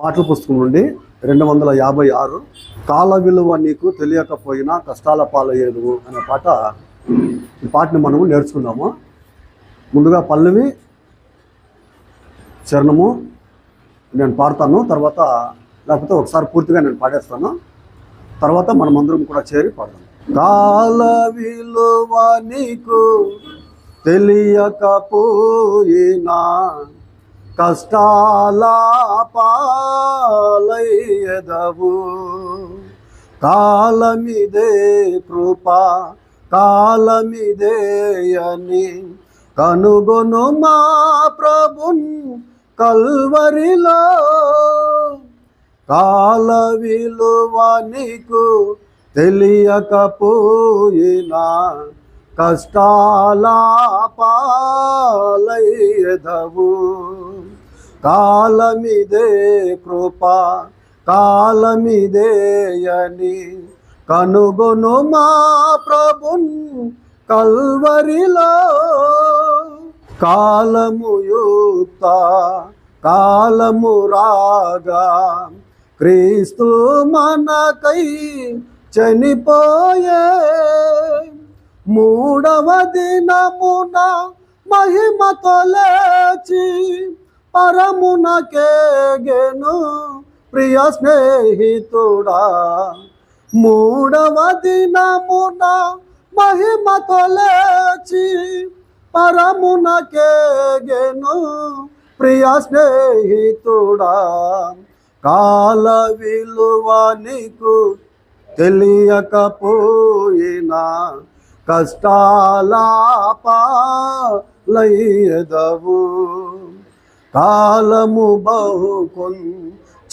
పాటల పుస్తకం నుండి 256 కాల విలువ నీకు తెలియకపోయినా కష్టాల పాలయ్యేదు అనే ఈ పాటని మనము నేర్చుకుందాము. ముందుగా పల్లవి చరణము నేను పాడతాను, తర్వాత లేకపోతే ఒకసారి పూర్తిగా నేను పాడేస్తాను, తర్వాత మనమందరం కూడా చేరి పాడదాం. కాల విలువ నీకు తెలియకపోయినా కష్టాల పాలయ్యెదవు. కాలమిదే కృప కాలమిదే అని కనుగొను మా ప్రభున్ కల్వరిలో. కాల విలువ నీకు తెలియకపోయినా కష్టాల పాలయ్యెదవు. కాలమిదే కృప కాలమిదే అని కనుగొను మా ప్రభున్ కల్వరిలో. కాలము యుక్త కాలము రాగా క్రీస్తు మనకై చనిపోయే. మూడవ దినమున మహిమతో లేచి పరమునకేగెను ప్రియ స్నేహితుడా. మూడవ దినమున మహిమతో లేచి పరమునకేగెను ప్రియ స్నేహితుడా. కాల విలువ నీకు తెలియకపోయినా కష్టాల పాలయ్యెదవు. కాలము బహు కొంచెముగానున్నది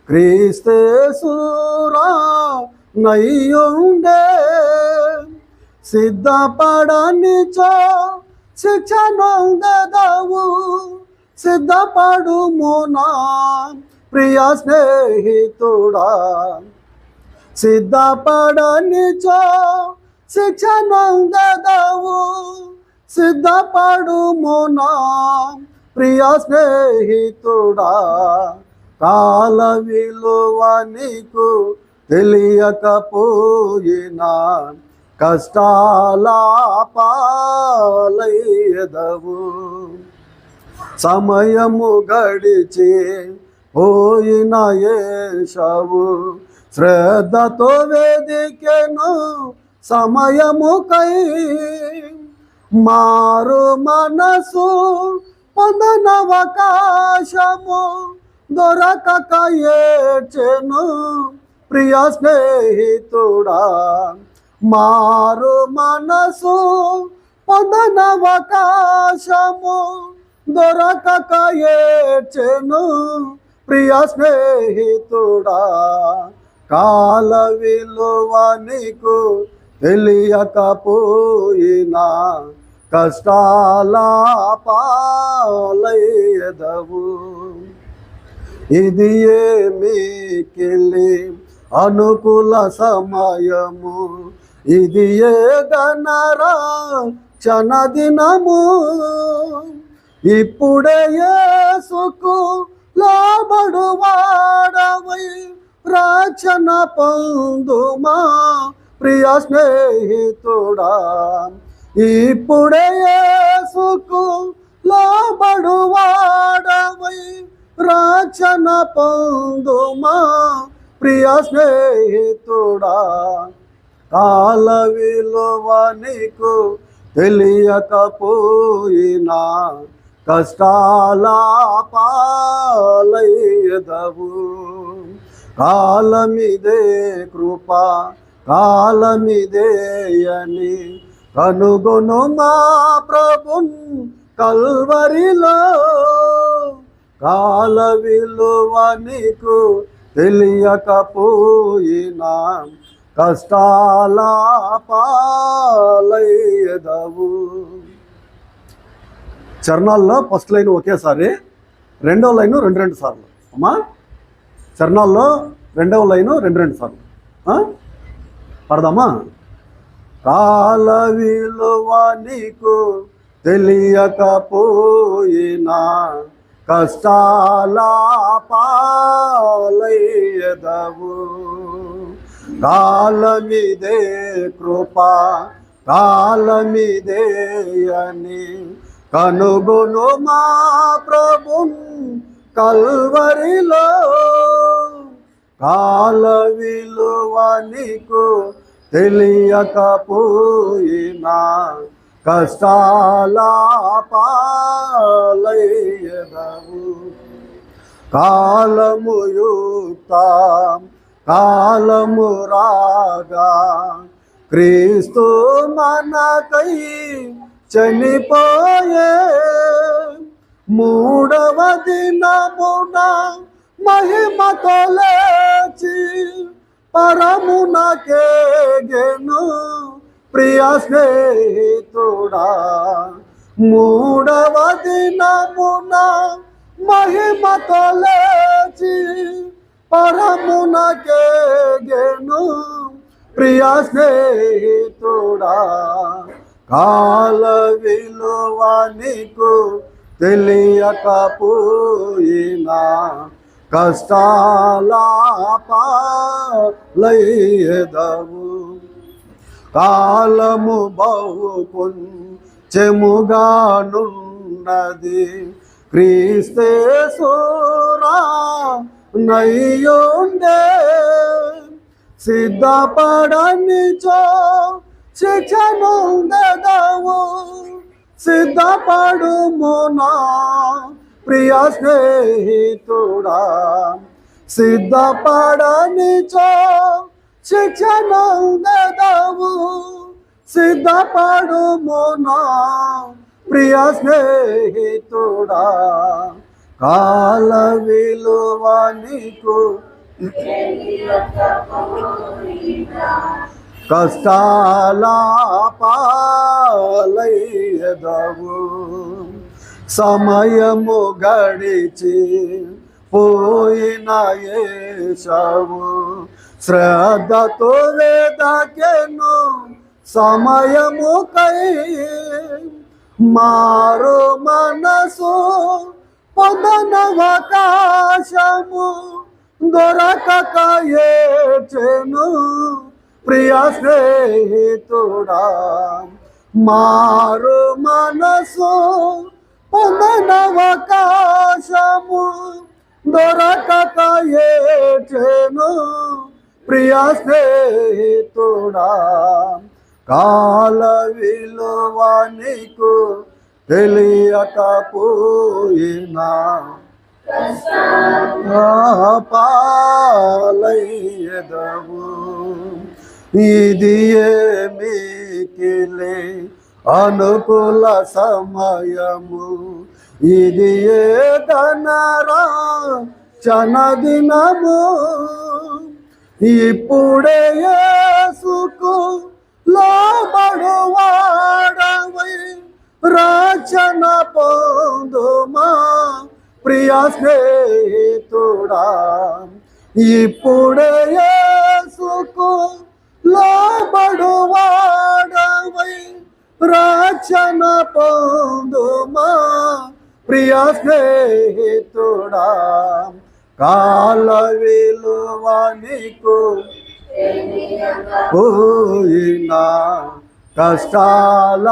క్రీస్తేసురా నయ్యుండే. సిద్ధపడనిచో శిక్షనొందెదవు. సిద్ధపడుమునా ప్రియ స్నేహితుడా. సిద్ధపడనిచో శిక్షనొందెదవు. సిద్ధపడుమునా ప్రియ స్నేహితుడా. కాల విలువ నీకు తెలియకపోయినా కష్టాల పాలయ్యెదవు. సమయము గడిచి పోయిన యేషవు శ్రద్ధతో వేదికెను సమయముకై. మారు మనసు పొందనవకాశము దొరకక ఏడ్చెను ప్రియ స్నేహితుడా. మారు మనసు పొందనవకాశము దొరకక ఏడ్చెను ప్రియ స్నేహితుడా. కాల విలువ నీకు తెలియకపోయినా కష్టాల పాలయ్యెదవు. ఇది ఏమికిలి అనుకూల సమయము, ఇది ఏ గణరక్షణ దినము. ఇప్పుడే యేసుకు లోబడువాడవై రక్షణ పొందుమా ప్రియ స్నేహితుడా. ఇప్పుడే యేసుకు లోబడువాడవై రక్షణ పొందుమా ప్రియ స్నేహితుడా. కాల విలువ నీకు తెలియకపోయినా కష్టాల పాలయ్యెదవు. కాలమిదే కృప కాలమిదే అని కనుగొను మా ప్రభున్ కల్వరిలో. కాల విలువ నీకు తెలియకపోయినా కష్టాల పాలయ్యెదవు. చరణాల్లో ఫస్ట్ లైన్ ఒకేసారి, రెండవ లైను రెండు సార్లు అమ్మా. చరణాల్లో రెండవ లైను రెండు సార్లు పడదామా. కాల విలువ నీకు తెలియకపోయినా కష్టాల పాలయ్యదవు. కాలమిదే కృప కాలమిదే అని కనుగొను మా ప్రభున్ కల్వరిలో. కాల విలువ నీకు తెలియకపోయినా కష్టాల పాలయ్యదవు. కాలము యుక్తం కాలము రాగా క్రీస్తు మనకై చనిపోయే. మూడవ దినమున మహిమతో లేచి పరమునకేగెను ప్రియ స్నేహితుడా. మూడవ దినమున మహిమతో లేచి పరమునకేగెను ప్రియ స్నేహితుడా. కాల విలువ నీకు తెలియకపోయినా కష్టాల పాలయ్యదవు. కాలము బహు కొంచెముగానున్నది క్రీస్తేసురా నయ్యుండే. సిద్ధపడనిచో శిక్షనుందెదవు. సిద్ధపడుమునా ప్రియ స్నేహితుడా. సిద్ధపడనిచో శిక్షనుందెదవు. సిద్ధపడుమునా ప్రియ స్నేహితుడా. కాల విలువ నీకు కష్టాల పాలయ్యదవు. సమయము గడిచి పోయిన యేసవు శ్రద్ధతో వేదకెను సమయముకై. మారు మనసు పొందనవకాశము దొరకక ఏడ్చెను ప్రియ స్నేహితుడా. మారు మనసు పొందనవకాశము దొరకక ఏడ్చెను ప్రియ స్నేహితుడా. కాల విలువ నీకు తెలియకపోయినా పాలయ్యదవు. ఇది ఏమికిలే అనుకూల సమయము. ఇది ఏ ఘనరాచన దినము. ఇప్పుడే యేసుకు లోబడువాడవై రక్షణ పొందుమా ప్రియ స్నేహితుడా. ఇప్పుడే యేసుకు లోబడువాడవై రక్షణ పొందుమా ప్రియ స్నేహితుడా. కాల విలువ నీకు పోయినా కష్టాల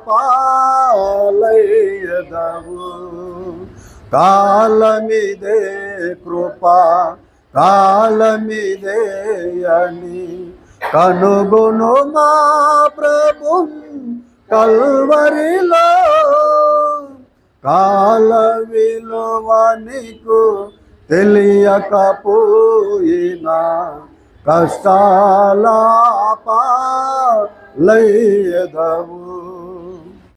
పాలయ్యదవు. కాలమిదే కృప కాలమిదే అని కనుగొను మా ప్రభున్ కల్వరిలో. కాల విలువ నీకు తెలియకపోయినా కష్టాల పాలయ్యదవు.